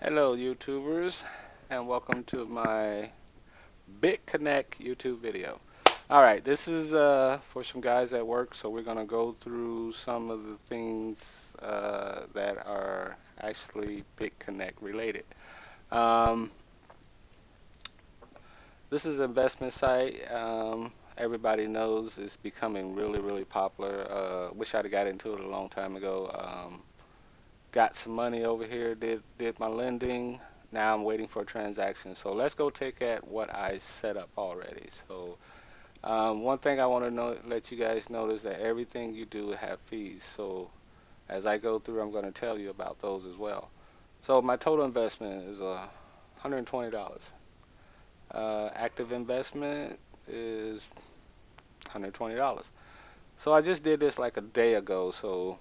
Hello YouTubers, and welcome to my Bitconnect YouTube video. Alright, this is for some guys at work, so we're going to go through some of the things that are actually Bitconnect related. Um, this is an investment site. Everybody knows it's becoming really popular. Wish I'd have got into it a long time ago. Got some money over here, did my lending. Now I'm waiting for a transaction. So let's go take at what I set up already. So one thing I want to let you guys know is that everything you do have fees. So as I go through, I'm going to tell you about those as well. So my total investment is $120. Active investment is $120. So I just did this like a day ago. So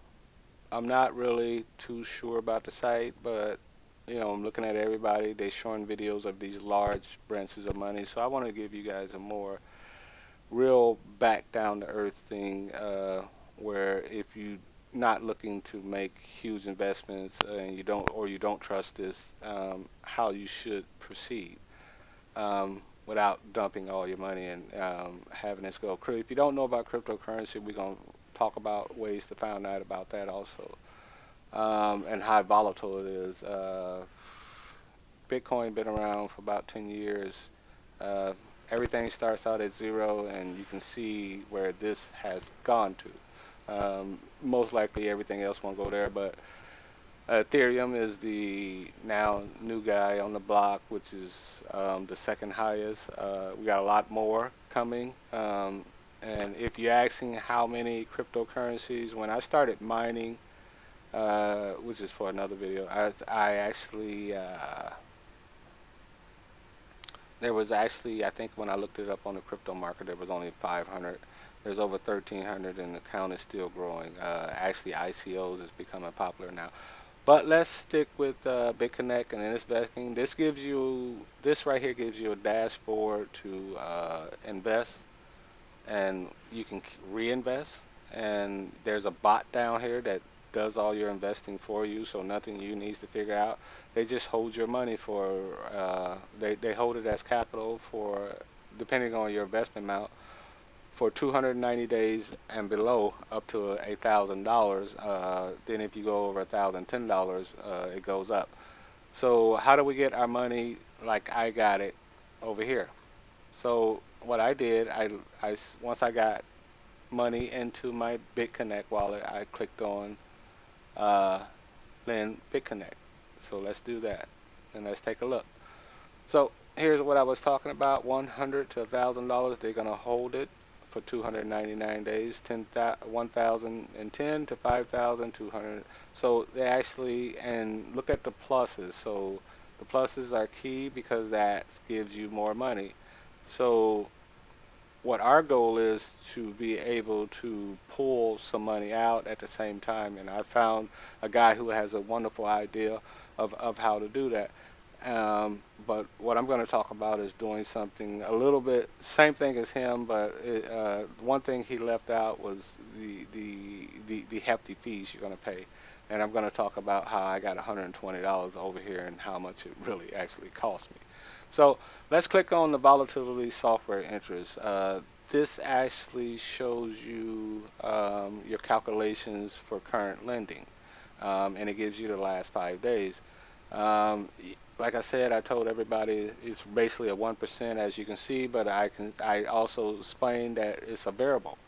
I'm not really too sure about the site, but I'm looking at everybody. They're showing videos of these large branches of money, so I want to give you guys a more real back down to earth thing, where if you not looking to make huge investments and you don't trust this, how you should proceed without dumping all your money and having this go. If you don't know about cryptocurrency, we're gonna talk about ways to find out about that also, and how volatile it is. Bitcoin been around for about 10 years. Uh, Everything starts out at zero, and you can see where this has gone to. Most likely everything else won't go there, but Ethereum is the now new guy on the block, which is the second highest. We got a lot more coming. And if you're asking how many cryptocurrencies, when I started mining, which is for another video, I actually there was actually, I think when I looked it up on the crypto market, there was only 500. There's over 1,300, and the count is still growing. Actually, ICOs is becoming popular now. But let's stick with Bitconnect and investing. This right here gives you a dashboard to invest, and you can reinvest. And there's a bot down here that does all your investing for you, so nothing you needs to figure out. They just hold your money for, they hold it as capital for, depending on your investment amount, for 290 days and below, up to $1,000. Then if you go over $1,010, it goes up. So how do we get our money like I got it over here? So what I did, once I got money into my Bitconnect wallet, I clicked on uh, then Bitconnect. So let's do that, and let's take a look. So here's what I was talking about: $100 to $1,000. They're gonna hold it for 299 days. 1,010 to 5,200. So they actually, and look at the pluses. So the pluses are key because that gives you more money. So what our goal is to be able to pull some money out at the same time. And I found a guy who has a wonderful idea of how to do that. But what I'm going to talk about is doing something a little bit same thing as him, but one thing he left out was the hefty fees you're going to pay. And I'm going to talk about how I got $120 over here and how much it really actually cost me. So let's click on the volatility software interest. This actually shows you your calculations for current lending, and it gives you the last 5 days. Um, like I said, I told everybody it's basically a 1%, as you can see, but I also explained that it's a variable.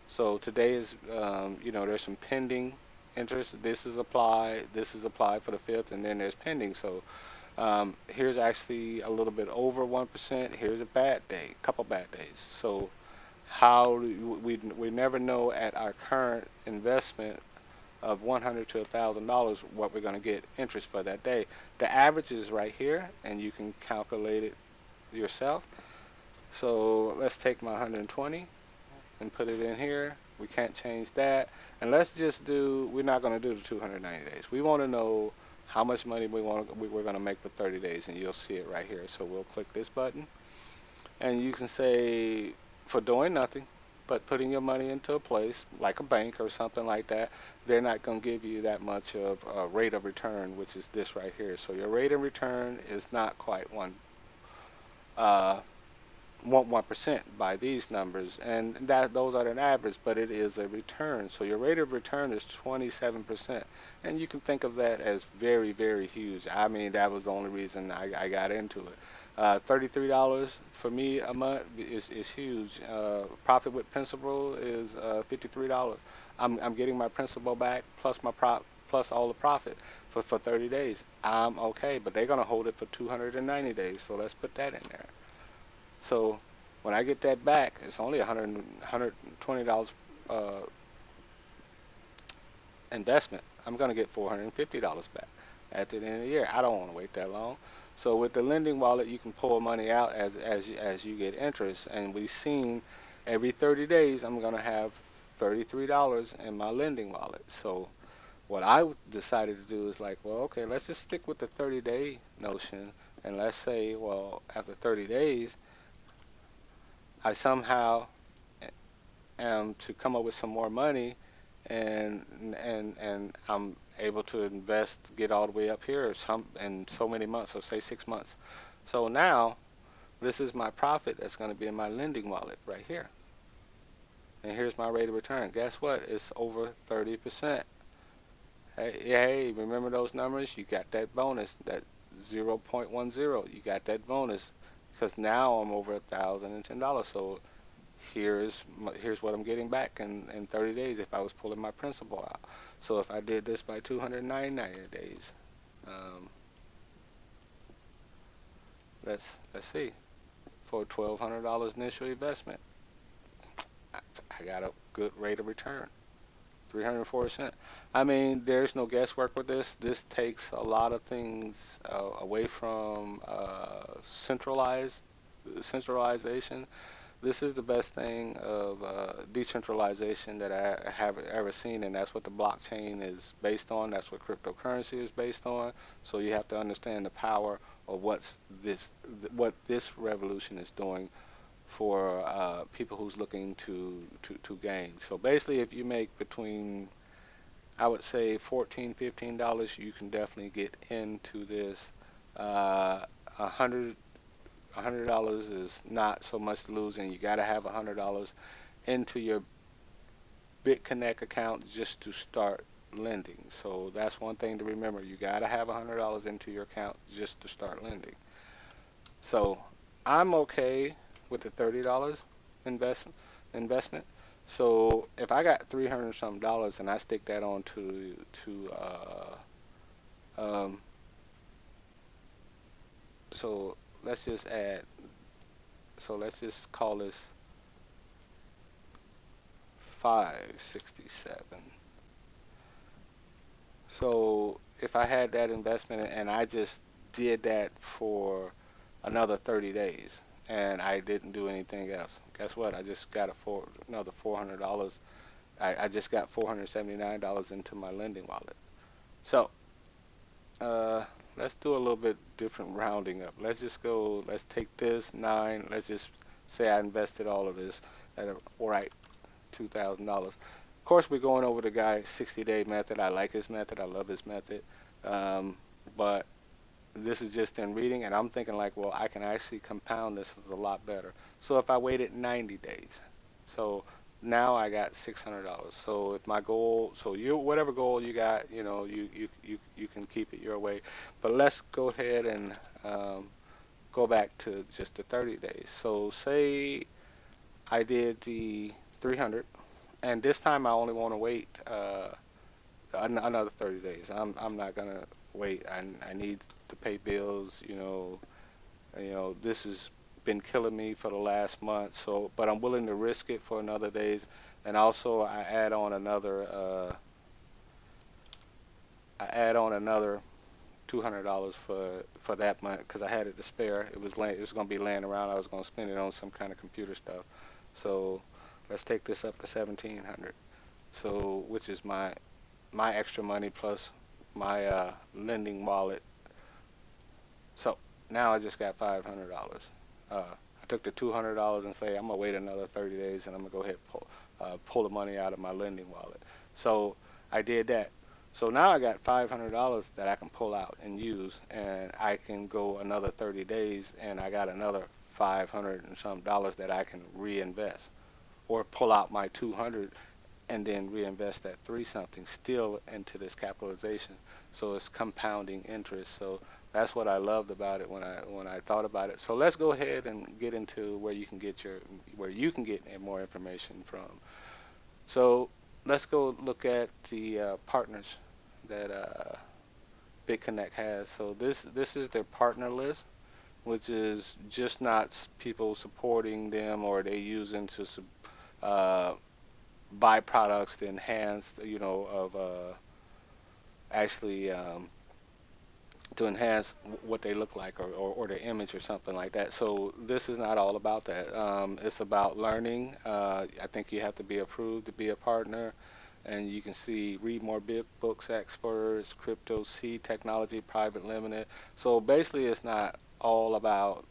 So today is, there's some pending interest. This is applied for the fifth, and then there's pending. So here's actually a little bit over 1%. Here's a bad day, couple bad days. So we never know at our current investment of $100 to $1,000 what we're going to get interest for that day. The average is right here, and you can calculate it yourself. So let's take my 120 and put it in here. We can't change that. And let's just do, we're not going to do the 290 days. We want to know how much money we're going to make for 30 days, and you'll see it right here. So we'll click this button, and you can say for doing nothing, But putting your money into a place like a bank or something like that, they're not going to give you that much of a rate of return, which is this right here. So your rate of return is not quite uh, 1% by these numbers, and that those are an average, but it is a return. So your rate of return is 27%, and you can think of that as very, very huge. I mean, that was the only reason I got into it. $33 for me a month is huge. Profit with principal is $53. I'm getting my principal back plus my plus all the profit for 30 days. I'm okay, but they're gonna hold it for 290 days. So let's put that in there. So when I get that back, it's only $120 uh, investment. I'm going to get $450 back at the end of the year. I don't want to wait that long. So with the lending wallet, you can pull money out as you get interest. And we've seen every 30 days, I'm going to have $33 in my lending wallet. So what I decided to do is like, well, okay, let's just stick with the 30-day notion. And let's say, well, after 30 days, I somehow am to come up with some more money, and I'm able to invest, get all the way up here some in so many months, so say 6 months. So now this is my profit that's going to be in my lending wallet right here. And here's my rate of return. Guess what? It's over 30%. Hey, remember those numbers? You got that bonus, that 0.10. You got that bonus because now I'm over $1,010. So here's what I'm getting back in 30 days if I was pulling my principal out. So if I did this by 299 days, um, let's see, for $1,200 initial investment, I, I got a good rate of return, 304%. I mean, there's no guesswork with this. This takes a lot of things away from centralization. This is the best thing of decentralization that I have ever seen, and that's what the blockchain is based on. That's what cryptocurrency is based on. So you have to understand the power of what this revolution is doing for people who's looking to gain. So basically, if you make between, I would say, $14, $15, you can definitely get into this. A $100 is not so much to lose, and you got to have $100 into your Bitconnect account just to start lending. So that's one thing to remember. You got to have $100 into your account just to start lending. So I'm okay with the $30 investment. So if I got 300 some dollars and I stick that on um, so let's just add. So let's just call this 567. So if I had that investment and I just did that for another 30 days and I didn't do anything else, guess what? I just got another $400. I just got $479 into my lending wallet. So uh, let's do a little bit different rounding up. Let's just go, let's take this 9, let's just say I invested all of this at a, right, $2,000. Of course, we're going over the guy's 60-day method. I like his method. I love his method. But this is just in reading, and I'm thinking like, well, I can actually compound this a lot better. So if I waited 90 days, so now I got $600. So if my goal, so you whatever goal you got, you can keep it your way. But let's go ahead and go back to just the 30 days. So say I did the 300, and this time I only want to wait another 30 days. I'm not gonna wait. I need to pay bills. This has been killing me for the last month. So, but I'm willing to risk it for another days. And also, I add on another $200 for that month because I had it to spare. It was gonna be laying around. I was gonna spend it on some kind of computer stuff. So let's take this up to 1,700. So which is my extra money plus my lending wallet. So now I just got $500. I took the $200 and say I'm gonna wait another 30 days and I'm gonna go ahead and pull the money out of my lending wallet. So I did that. So now I got $500 that I can pull out and use, and I can go another 30 days, and I got another 500 and some dollars that I can reinvest, or pull out my 200 and then reinvest that three something still into this capitalization. So it's compounding interest. So that's what I loved about it when I thought about it. So let's go ahead and get into where you can get more information from. So let's go look at the partners that Bitconnect has. So this is their partner list, which is just not people supporting them or they using to uh, buy products to enhance, of actually to enhance what they look like or their image or something like that. So this is not all about that. It's about learning. I think you have to be approved to be a partner. And you can see read more books, experts, crypto, C technology, private limited. So basically, it's not all about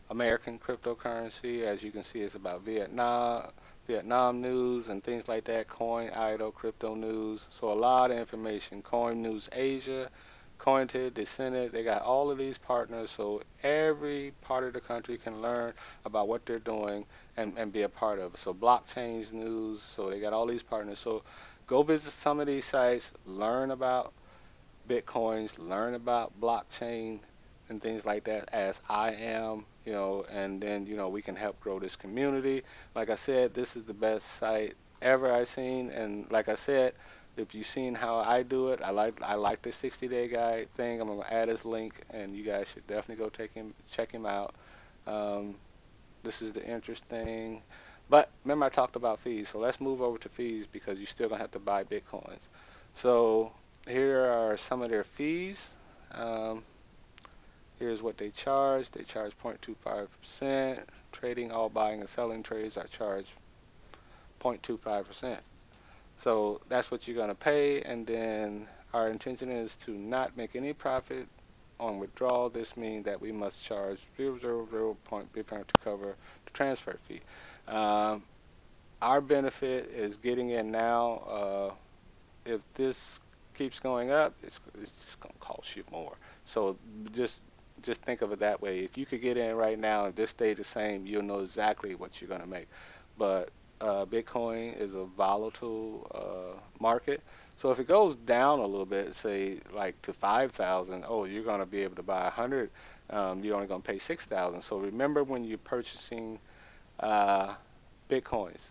American cryptocurrency. As you can see, it's about Vietnam news and things like that. Coin Idol, crypto news. So a lot of information. Coin News Asia, Cointed, Descended. They got all of these partners, so every part of the country can learn about what they're doing and be a part of it. So blockchains news. So they got all these partners. So go visit some of these sites, learn about Bitcoins, learn about blockchain and things like that as I am, and then, we can help grow this community. Like I said, this is the best site ever I've seen. And like I said, if you've seen how I do it, I like the 60-day guide thing. I'm gonna add his link, and you guys should definitely go check him out. Um, this is the interest thing. But remember I talked about fees, so let's move over to fees because you're still gonna have to buy Bitcoins. So here are some of their fees. Um, Here's what they charge. They charge 0.25%. Trading, all buying and selling trades are charged 0.25%. So that's what you're going to pay. And then our intention is to not make any profit on withdrawal. This means that we must charge 0.000 to cover the transfer fee. Um, our benefit is getting in now. If this keeps going up, it's just going to cost you more. So just just think of it that way. If you could get in right now, if this stays the same, you'll know exactly what you're going to make. But Bitcoin is a volatile market. So if it goes down a little bit, say like to 5,000, oh, you're going to be able to buy 100. You're only going to pay 6,000. So remember when you're purchasing uh, Bitcoins,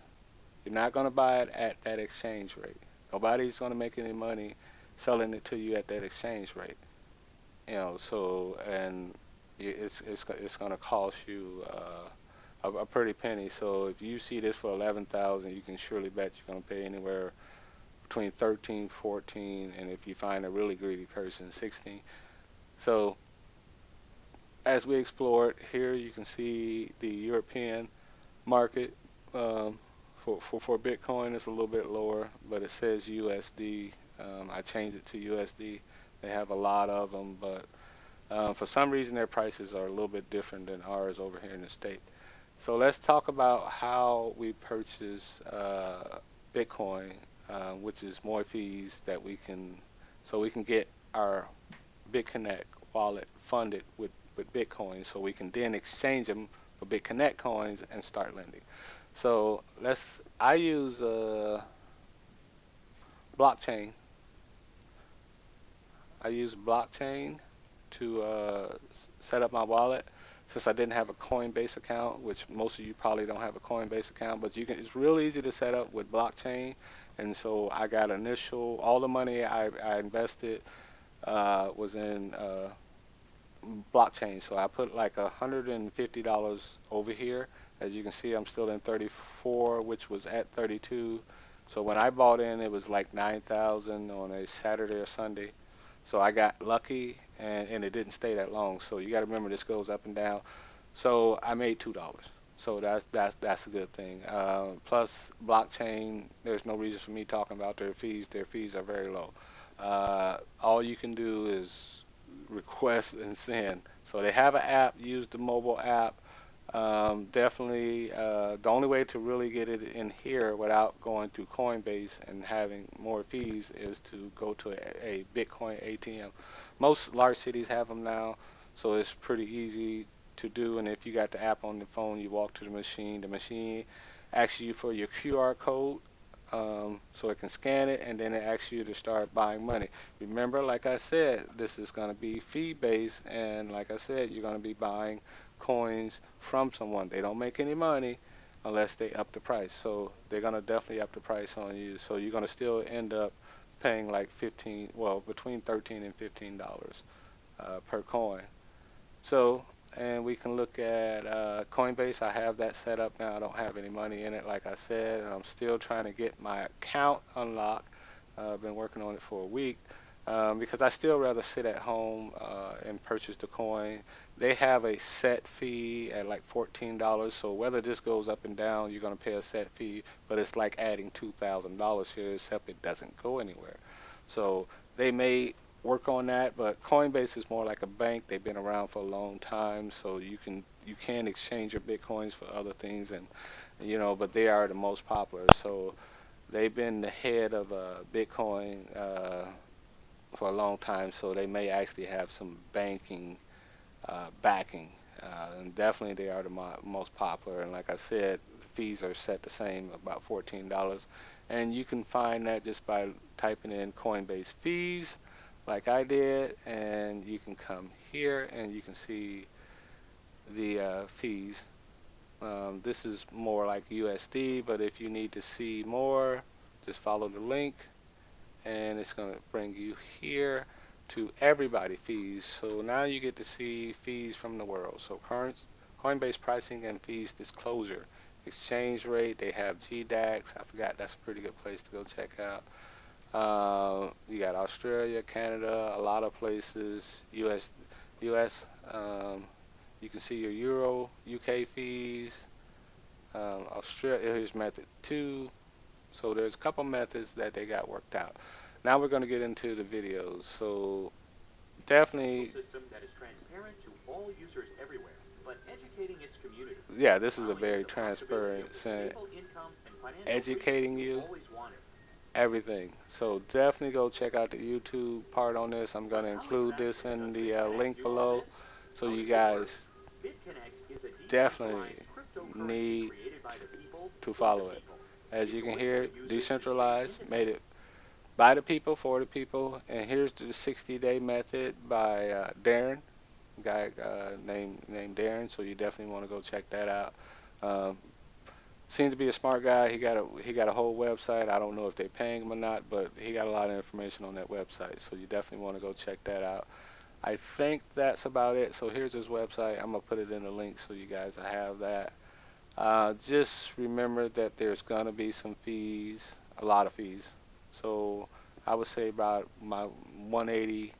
you're not going to buy it at that exchange rate. Nobody's going to make any money selling it to you at that exchange rate. So and it's going to cost you a pretty penny. So if you see this for 11,000, you can surely bet you're going to pay anywhere between 13, 14, and if you find a really greedy person, 16. So as we explored here, you can see the European market for Bitcoin. It's a little bit lower, but it says USD. I changed it to USD. They have a lot of them, but for some reason their prices are a little bit different than ours over here in the state. So let's talk about how we purchase Bitcoin, which is more fees that so we can get our BitConnect wallet funded with Bitcoin, so we can then exchange them for BitConnect coins and start lending. So I use blockchain. I use blockchain to set up my wallet since I didn't have a Coinbase account, which most of you probably don't have a Coinbase account, but it's real easy to set up with blockchain. And so I got all the money I invested was in blockchain. So I put like $150 over here. As you can see, I'm still in 34, which was at 32. So when I bought in, it was like 9,000 on a Saturday or Sunday. So I got lucky, and it didn't stay that long. So you got to remember this goes up and down. So I made $2. So that's a good thing. Plus blockchain, there's no reason for me talking about their fees. Their fees are very low. All you can do is request and send. So they have an app. Use the mobile app. Definitely, the only way to really get it in here without going through Coinbase and having more fees is to go to a Bitcoin ATM. Most large cities have them now, so it's pretty easy to do. And if you got the app on the phone, you walk to the machine asks you for your QR code, so it can scan it, and then it asks you to start buying money. Remember, like I said, this is going to be fee based, and like I said, you're going to be buying coins from someone. They don't make any money unless they up the price. So they're going to definitely up the price on you. So you're going to still end up paying like 15, well, between 13 and $15 per coin. So, and we can look at Coinbase. I have that set up now. I don't have any money in it, like I said. And I'm still trying to get my account unlocked. I've been working on it for a week because I still rather sit at home and purchase the coin. They have a set fee at like $14. So whether this goes up and down, you're going to pay a set fee. But it's like adding $2,000 here, except it doesn't go anywhere. So they may work on that, but Coinbase is more like a bank. They've been around for a long time, so you can exchange your bitcoins for other things, and but they are the most popular. So they've been the head of Bitcoin for a long time, so they may actually have some banking backing. And definitely they are the most popular. And like I said, the fees are set the same, about $14. And you can find that just by typing in Coinbase fees, like I did. And you can come here and you can see the fees. This is more like USD, but if you need to see more, just follow the link and it's going to bring you here to everybody fees. So now you get to see fees from the world. So current Coinbase pricing and fees disclosure, exchange rate. They have GDAX. I forgot. That's a pretty good place to go check out. You got Australia, Canada, a lot of places. US. You can see your Euro, UK fees. Australia. Here's method 2. So there's a couple methods that they got worked out. Now we're going to get into the videos. So definitely, system that is transparent to all users everywhere, but educating its community. yeah, this is a very transparent, educating you everything. So definitely go check out the YouTube part on this. I'm going to include this in the link below. So you guys definitely need to follow it. As you can hear, decentralized, made it by the people, for the people. And here's the 60-day method by Darren, guy named Darren. So you definitely want to go check that out. Um, Seems to be a smart guy. He got a whole website. I don't know if they're paying him or not, but he got a lot of information on that website. So you definitely want to go check that out. I think that's about it. So here's his website. I'm gonna put it in the link so you guys have that. Just remember that there's gonna be some fees, a lot of fees. So I would say about my 180,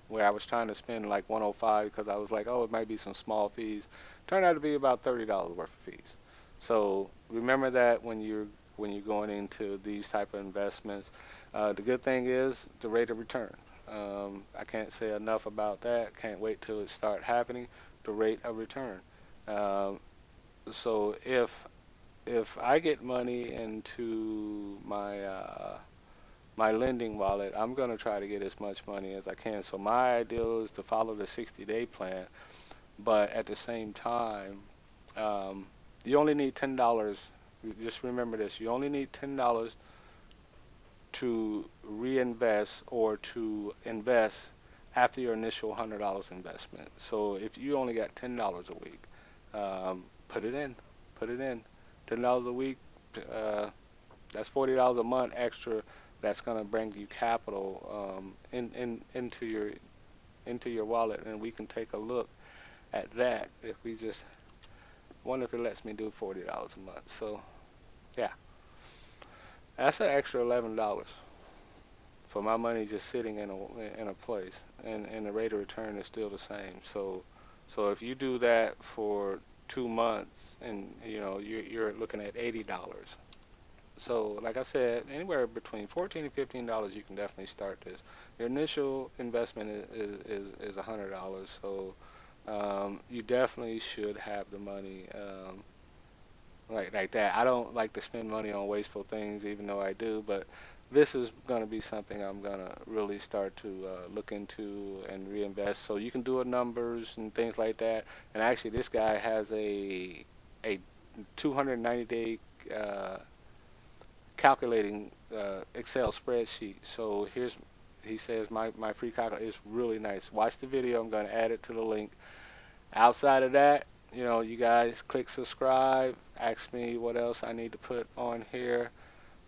where I was trying to spend like 105 because I was like, oh, it might be some small fees. Turned out to be about $30 worth of fees. So remember that when you're going into these type of investments. The good thing is the rate of return. I can't say enough about that. Can't wait till it start happening. The rate of return. Um, so if I get money into my lending wallet, I'm gonna try to get as much money as I can. So my ideal is to follow the 60-day plan, but at the same time, um, you only need $10. Just remember this: you only need $10 to reinvest or to invest after your initial $100 investment. So if you only got $10 a week, put it in, put it in. $10 a week, uh, that's $40 a month extra. That's gonna bring you capital into your wallet, and we can take a look at that. If we just wonder if it lets me do $40 a month. So yeah, that's an extra $11 for my money just sitting in a place, and the rate of return is still the same. So if you do that for 2 months, and you're looking at $80. So like I said, anywhere between 14 and $15, you can definitely start this. Your initial investment is $100. So You definitely should have the money like that. I don't like to spend money on wasteful things, even though I do, but this is going to be something I'm going to really start to look into and reinvest. So you can do it numbers and things like that. And actually, this guy has a 290-day uh, calculating Excel spreadsheet. So here's he says my free calculator is really nice. Watch the video. I'm going to add it to the link. Outside of that, you guys click subscribe. Ask me what else I need to put on here.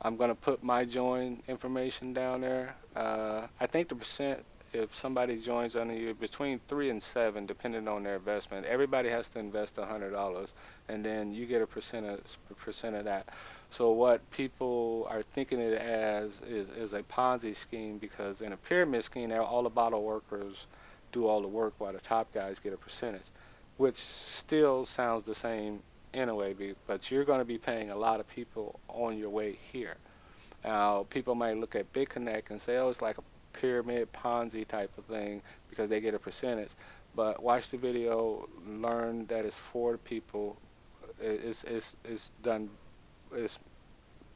I'm going to put my join information down there. I think the percent, if somebody joins under you, between 3 and 7, depending on their investment. Everybody has to invest $100, and then you get a percent of that. So what people are thinking it as is a Ponzi scheme, because in a pyramid scheme, all the bottle workers do all the work while the top guys get a percentage, which still sounds the same in a way, but you're going to be paying a lot of people on your way here. Now, people might look at Bitconnect and say, oh, it's like a pyramid Ponzi type of thing because they get a percentage. But watch the video, learn that it's for people. It's done. It's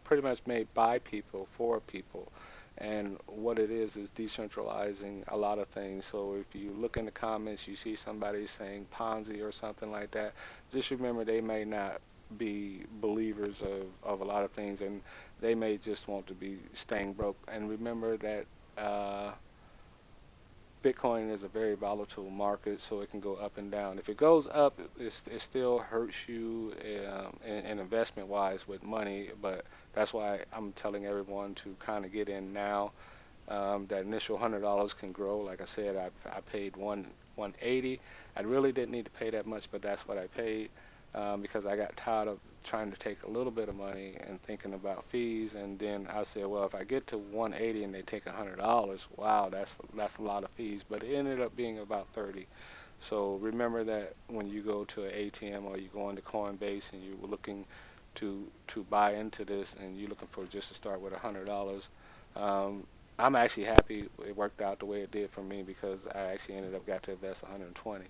pretty much made by people for people. And what it is decentralizing a lot of things. So if you look in the comments, you see somebody saying Ponzi or something like that, just remember they may not be believers of a lot of things, and they may just want to be staying broke. And remember that uh, Bitcoin is a very volatile market, so it can go up and down. If it goes up, it still hurts you in investment wise with money, but that's why I'm telling everyone to kind of get in now. That initial $100 can grow. Like I said, I paid 180. I really didn't need to pay that much, but that's what I paid because I got tired of trying to take a little bit of money and thinking about fees. And then I said, well, if I get to 180 and they take $100, wow, that's a lot of fees. But it ended up being about 30. So remember that when you go to an ATM or you go into Coinbase and you're looking to buy into this and you're looking for just to start with $100. Um, I'm actually happy it worked out the way it did for me because I actually ended up got to invest 120.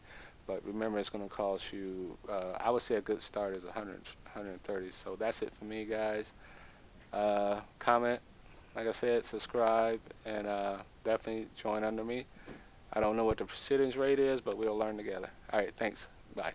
But remember, it's going to cost you. I would say a good start is 100, 130. So that's it for me, guys. Comment, like I said, subscribe, and definitely join under me. I don't know what the percentage rate is, but we'll learn together. All right, thanks. Bye.